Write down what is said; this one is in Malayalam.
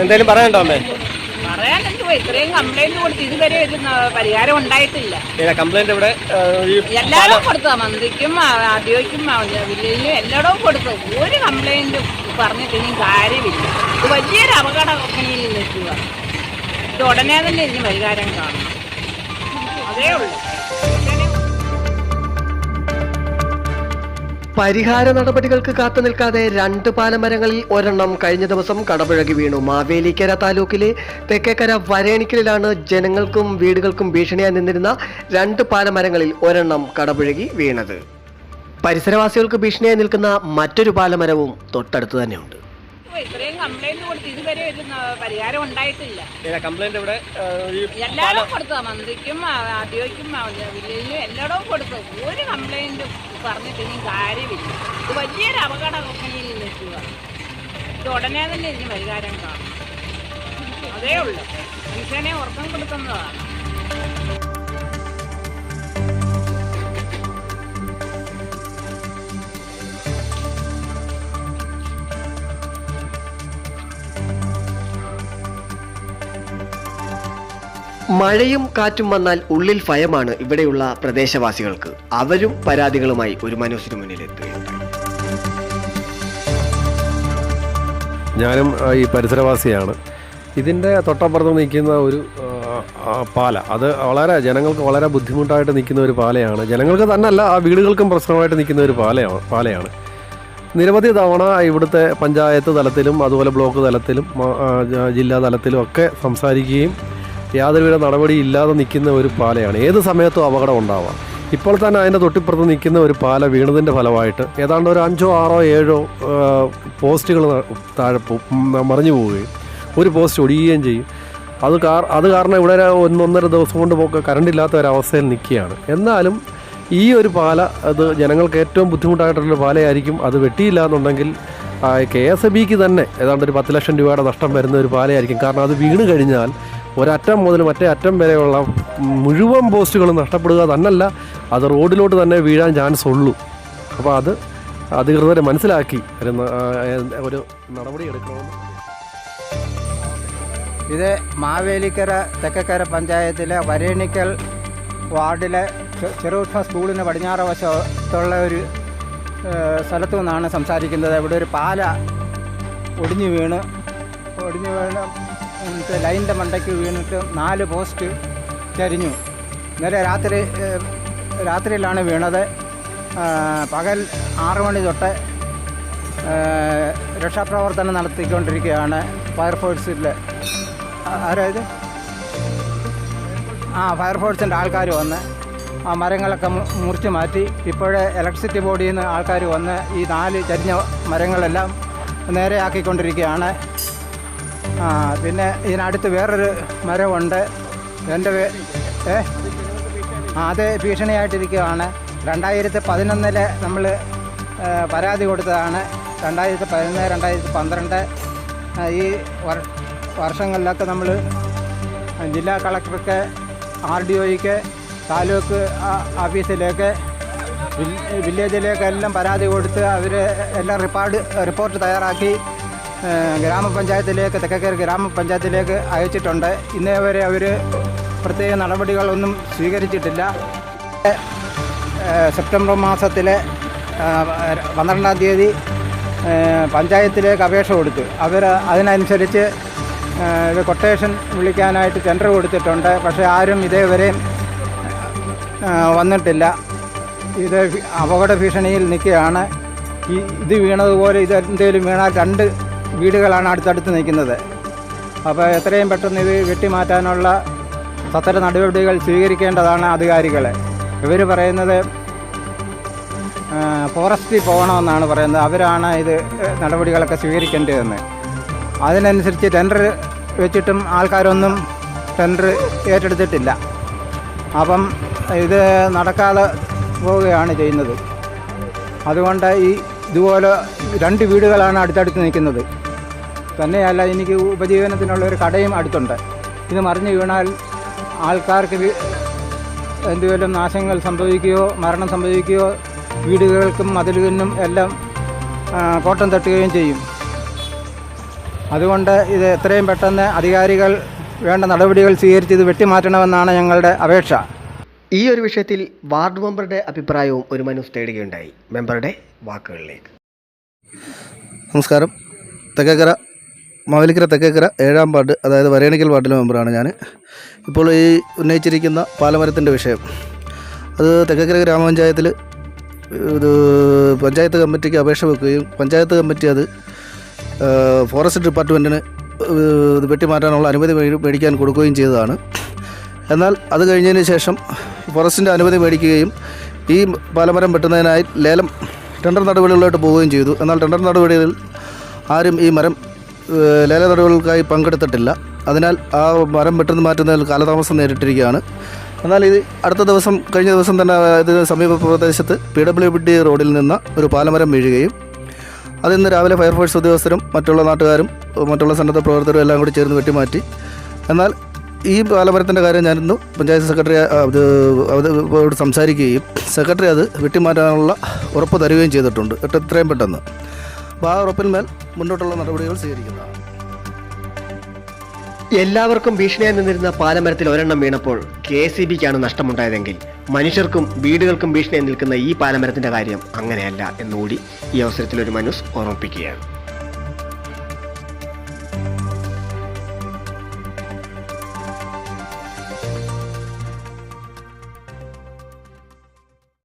എന്തായാലും പറയാനുണ്ടോ അമ്മേ? പറയാൻ എന്തുവാ, ഇത്രയും കംപ്ലൈന്റ് കൊടുത്ത് ഇതുവരെ ഒരു പരിഹാരം ഉണ്ടായിട്ടില്ല. കംപ്ലൈന്റ് ഇവിടെ എല്ലായിടവും കൊടുത്തു, മന്ത്രിക്കും ആദ്യോയ്ക്കും വില്ലേജിലും എല്ലായിടവും കൊടുത്തു. ഒരു കംപ്ലൈന്റും പറഞ്ഞിട്ട് ഇനിയും കാര്യമില്ല. ഇത് വലിയൊരു അപകടത്തിൽ നിൽക്കുക. ഇത് ഉടനെ തന്നെ ഇതിന് പരിഹാരം കാണണം. അതേ ഉള്ളൂ. പരിഹാര നടപടികൾക്ക് കാത്തു നിൽക്കാതെ 2 പാലമരങ്ങളിൽ ഒരെണ്ണം കഴിഞ്ഞ ദിവസം കടപുഴകി വീണു. മാവേലിക്കര താലൂക്കിലെ തെക്കേക്കര വരേണിക്കലിലാണ് ജനങ്ങൾക്കും വീടുകൾക്കും ഭീഷണിയായി നിന്നിരുന്ന 2 പാലമരങ്ങളിൽ ഒരെണ്ണം കടപുഴകി വീണത്. പരിസരവാസികൾക്ക് ഭീഷണിയായി നിൽക്കുന്ന മറ്റൊരു പാലമരവും തൊട്ടടുത്ത് തന്നെയുണ്ട്. ഇത്രയും കംപ്ലൈന്റ് കൊടുത്ത് ഇതുവരെ ഒരു പരിഹാരം ഉണ്ടായിട്ടില്ല. കംപ്ലൈന്റ് ഇവിടെ എല്ലായിടവും കൊടുത്തു, മന്ത്രിക്കും ആദ്യോയ്ക്കും വില്ലേജിലും എല്ലായിടവും കൊടുത്തു. ഒരു കംപ്ലൈന്റും പറഞ്ഞിട്ട് ഇനിയും കാര്യമില്ല. ഇത് വലിയൊരു അപകടത്തിൽ നിൽക്കുക. ഇത് ഉടനെ തന്നെ ഇതിന് പരിഹാരം കാണണം. അതേ ഉള്ളൂ. മനുഷ്യനെ ഉറക്കം കൊടുക്കുന്നതാണ്. മഴയും കാറ്റും വന്നാൽ ഉള്ളിൽ ഭയമാണ് ഇവിടെയുള്ള പ്രദേശവാസികൾക്ക്. അവരും പരാതികളുമായി ഒരു മനസ്സിന് മുന്നിലെത്തുകയുണ്ടായി. ഞാനും ഈ പരിസരവാസിയാണ്. ഇതിൻ്റെ തൊട്ടപ്പുറത്ത് നിൽക്കുന്ന ഒരു പാല, അത് ജനങ്ങൾക്ക് വളരെ ബുദ്ധിമുട്ടായിട്ട് നിൽക്കുന്ന ഒരു പാലയാണ്. ജനങ്ങൾക്ക് തന്നെയല്ല, ആ വീടുകൾക്കും പ്രശ്നമായിട്ട് നിൽക്കുന്ന ഒരു പാലയാണ്. നിരവധി തവണ ഇവിടുത്തെ പഞ്ചായത്ത് തലത്തിലും അതുപോലെ ബ്ലോക്ക് തലത്തിലും ജില്ലാ തലത്തിലും ഒക്കെ സംസാരിക്കുകയും യാതൊരുവിധ നടപടി ഇല്ലാതെ നിൽക്കുന്ന ഒരു പാലയാണ്. ഏത് സമയത്തും അപകടം ഉണ്ടാവാം. ഇപ്പോൾ തന്നെ അതിൻ്റെ തൊട്ടിപ്പുറത്ത് നിൽക്കുന്ന ഒരു പാല വീണതിൻ്റെ ഫലമായിട്ട് ഏതാണ്ട് ഒരു 5, 6, 7 പോസ്റ്റുകൾ താഴെ മറിഞ്ഞു പോവുകയും ഒരു പോസ്റ്റ് ഒടിയുകയും ചെയ്യും. അത് കാരണം ഇവിടെ 1-1.5 ദിവസം കൊണ്ട് കറണ്ട് ഇല്ലാത്ത ഒരവസ്ഥയിൽ നിൽക്കുകയാണ്. എന്നാലും ഈ ഒരു പാല അത് ജനങ്ങൾക്ക് ഏറ്റവും ബുദ്ധിമുട്ടായിട്ടുള്ളൊരു പാലയായിരിക്കും. അത് വെട്ടിയില്ല എന്നുണ്ടെങ്കിൽ KSEBക്ക് തന്നെ ഏതാണ്ട് ഒരു 10 ലക്ഷം രൂപയുടെ നഷ്ടം വരുന്ന ഒരു പാലയായിരിക്കും. കാരണം അത് വീണ് കഴിഞ്ഞാൽ ഒരറ്റം മുതൽ മറ്റേ അറ്റം വരെയുള്ള മുഴുവൻ പോസ്റ്റുകളും നഷ്ടപ്പെടുക തന്നല്ല, അത് റോഡിലോട്ട് തന്നെ വീഴാൻ ചാൻസ് ഉള്ളൂ. അപ്പോൾ അത് അധികൃതരെ മനസ്സിലാക്കി ഒരു നടപടി എടുക്കണമെന്ന്. ഇത് മാവേലിക്കര തെക്കക്കര പഞ്ചായത്തിലെ വരേണിക്കൽ വാർഡിലെ ചെറുപ്പ സ്കൂളിന് പടിഞ്ഞാറ് വശത്തുള്ള ഒരു സ്ഥലത്തു നിന്നാണ് സംസാരിക്കുന്നത്. ഇവിടെ ഒരു പാല ഒടിഞ്ഞു വീണ് ലൈനിൻ്റെ മണ്ടയ്ക്ക് വീണിട്ട് 4 പോസ്റ്റ് ചരിഞ്ഞു. ഇന്നലെ രാത്രിയിലാണ് വീണത്. പകൽ 6 മണി തൊട്ട് രക്ഷാപ്രവർത്തനം നടത്തിക്കൊണ്ടിരിക്കുകയാണ് ഫയർഫോഴ്സിലെ ഫയർഫോഴ്സിൻ്റെ ആൾക്കാർ വന്ന് ആ മരങ്ങളൊക്കെ മുറിച്ച് മാറ്റി. ഇപ്പോഴേ ഇലക്ട്രിസിറ്റി ബോർഡിൽ നിന്ന് ആൾക്കാർ വന്ന് ഈ 4 ചരിഞ്ഞ മരങ്ങളെല്ലാം നേരെയാക്കിക്കൊണ്ടിരിക്കുകയാണ്. പിന്നെ ഇതിനടുത്ത് വേറൊരു മരമുണ്ട്. അത് ഭീഷണിയായിട്ടിരിക്കുകയാണ്. 2011 നമ്മൾ പരാതി കൊടുത്തതാണ്. 2011, 2012 ഈ വർഷങ്ങളിലൊക്കെ നമ്മൾ ജില്ലാ കളക്ടർക്ക്, RDOയ്ക്ക്, താലൂക്ക് ഓഫീസിലേക്ക്, വില്ലേജിലേക്കെല്ലാം പരാതി കൊടുത്ത് അവർ എല്ലാം റിപ്പോർട്ട് തയ്യാറാക്കി ഗ്രാമപഞ്ചായത്തിലേക്ക്, തെക്കേക്കര ഗ്രാമപഞ്ചായത്തിലേക്ക് അയച്ചിട്ടുണ്ട്. ഇന്നേ വരെ അവർ പ്രത്യേക നടപടികളൊന്നും സ്വീകരിച്ചിട്ടില്ല. സെപ്റ്റംബർ മാസത്തിലെ 12-ാം തീയതി പഞ്ചായത്തിലേക്ക് അപേക്ഷ കൊടുത്തു. അവർ അതിനനുസരിച്ച് കൊട്ടേഷൻ വിളിക്കാനായിട്ട് ടെൻഡർ കൊടുത്തിട്ടുണ്ട്. പക്ഷേ ആരും ഇതേവരെയും വന്നിട്ടില്ല. ഇത് അപകട ഭീഷണിയിൽ നിൽക്കുകയാണ്. ഇത് വീണതുപോലെ ഇത് എന്തെങ്കിലും വീണാൽ 2 വീടുകളാണ് അടുത്തടുത്ത് നിൽക്കുന്നത്. അപ്പോൾ എത്രയും പെട്ടെന്ന് ഇത് വെട്ടിമാറ്റാനുള്ള സത്വര നടപടികൾ സ്വീകരിക്കേണ്ടതാണ് അധികാരികളെ. ഇവർ പറയുന്നത് ഫോറസ്റ്റിൽ പോകണമെന്നാണ് പറയുന്നത്. അവരാണ് ഇത് നടപടികളൊക്കെ സ്വീകരിക്കേണ്ടതെന്ന്. അതിനനുസരിച്ച് ടെൻഡർ വെച്ചിട്ടും ആൾക്കാരൊന്നും ടെൻഡർ ഏറ്റെടുത്തിട്ടില്ല. അപ്പം ഇത് നടക്കാതെ പോവുകയാണ് ചെയ്യുന്നത്. അതുകൊണ്ട് ഇതുപോലെ 2 വീടുകളാണ് അടുത്തടുത്ത് നിൽക്കുന്നത്. തന്നെയല്ല, എനിക്ക് ഉപജീവനത്തിനുള്ളൊരു കടയും അടുത്തുണ്ട്. ഇത് മറിഞ്ഞു വീണാൽ ആൾക്കാർക്ക് എന്തെങ്കിലും നാശങ്ങൾ സംഭവിക്കുകയോ മരണം സംഭവിക്കുകയോ വീടുകൾക്കും മതിലിനും എല്ലാം കോട്ടം തട്ടുകയും ചെയ്യും. അതുകൊണ്ട് ഇത് എത്രയും പെട്ടെന്ന് അധികാരികൾ വേണ്ട നടപടികൾ സ്വീകരിച്ച് ഇത് വെട്ടിമാറ്റണമെന്നാണ് ഞങ്ങളുടെ അപേക്ഷ. ഈ ഒരു വിഷയത്തിൽ വാർഡ് മെമ്പറുടെ അഭിപ്രായവും ഒരു മനൂസ് തേടുകയുണ്ടായി. മെമ്പറുടെ വാക്കുകളിലേക്ക്. നമസ്കാരം. തെക്കേക്കര മാവേലിക്കര തെക്കേക്കര 7-ാം വാർഡ്, അതായത് വരേണിക്കൽ വാർഡിലെ മെമ്പറാണ് ഞാൻ. ഇപ്പോൾ ഈ ഉന്നയിച്ചിരിക്കുന്ന പാലമരത്തിൻ്റെ വിഷയം, അത് തെക്കേക്കര ഗ്രാമപഞ്ചായത്തിൽ ഇത് പഞ്ചായത്ത് കമ്മിറ്റിക്ക് അപേക്ഷ വെക്കുകയും പഞ്ചായത്ത് കമ്മിറ്റി അത് ഫോറസ്റ്റ് ഡിപ്പാർട്ട്മെൻറ്റിന് ഇത് വെട്ടിമാറ്റാനുള്ള അനുമതി മേടിക്കാൻ കൊടുക്കുകയും ചെയ്തതാണ്. എന്നാൽ അത് കഴിഞ്ഞതിന് ശേഷം ഫോറസ്റ്റിൻ്റെ അനുമതി മേടിക്കുകയും ഈ പാലമരം വെട്ടുന്നതിനായി ടെൻഡർ നടപടികളിലോട്ട് പോവുകയും ചെയ്തു. എന്നാൽ ടെൻഡർ നടപടികളിൽ ആരും ഈ മരം ലേല നടപടികൾക്കായി പങ്കെടുത്തിട്ടില്ല. അതിനാൽ ആ മരം മാറ്റുന്നതിൽ കാലതാമസം നേരിട്ടിരിക്കുകയാണ്. എന്നാൽ ഇത് കഴിഞ്ഞ ദിവസം തന്നെ ഇതിന് സമീപ പ്രദേശത്ത് PWD റോഡിൽ നിന്ന് ഒരു പാലമരം വീഴുകയും അതിന്ന് രാവിലെ ഫയർഫോഴ്സ് ഉദ്യോഗസ്ഥരും മറ്റുള്ള നാട്ടുകാരും മറ്റുള്ള സന്നദ്ധ പ്രവർത്തകരും എല്ലാം കൂടി ചേർന്ന് വെട്ടിമാറ്റി. എന്നാൽ ഈ പാലമരത്തിൻ്റെ കാര്യം ഞാനിന്ന് പഞ്ചായത്ത് സെക്രട്ടറി അവരോട് സംസാരിക്കുകയും സെക്രട്ടറി അത് വെട്ടിമാറ്റാനുള്ള ഉറപ്പ് തരികയും ചെയ്തിട്ടുണ്ട് എത്രയും പെട്ടെന്ന്. അപ്പോൾ ആ ഉറപ്പിന്മേൽ മുന്നോട്ടുള്ള നടപടികൾ സ്വീകരിക്കുന്നതാണ്. എല്ലാവർക്കും ഭീഷണിയായി നിന്നിരുന്ന പാലമരത്തിൽ ഒരെണ്ണം വീണപ്പോൾ KCBക്കാണ് നഷ്ടമുണ്ടായതെങ്കിൽ മനുഷ്യർക്കും വീടുകൾക്കും ഭീഷണിയായി നിൽക്കുന്ന ഈ പാലമരത്തിന്റെ കാര്യം അങ്ങനെയല്ല എന്നുകൂടി ഈ അവസരത്തിൽ ഒരു മനൂസ് ഓർമ്മിപ്പിക്കുകയാണ്.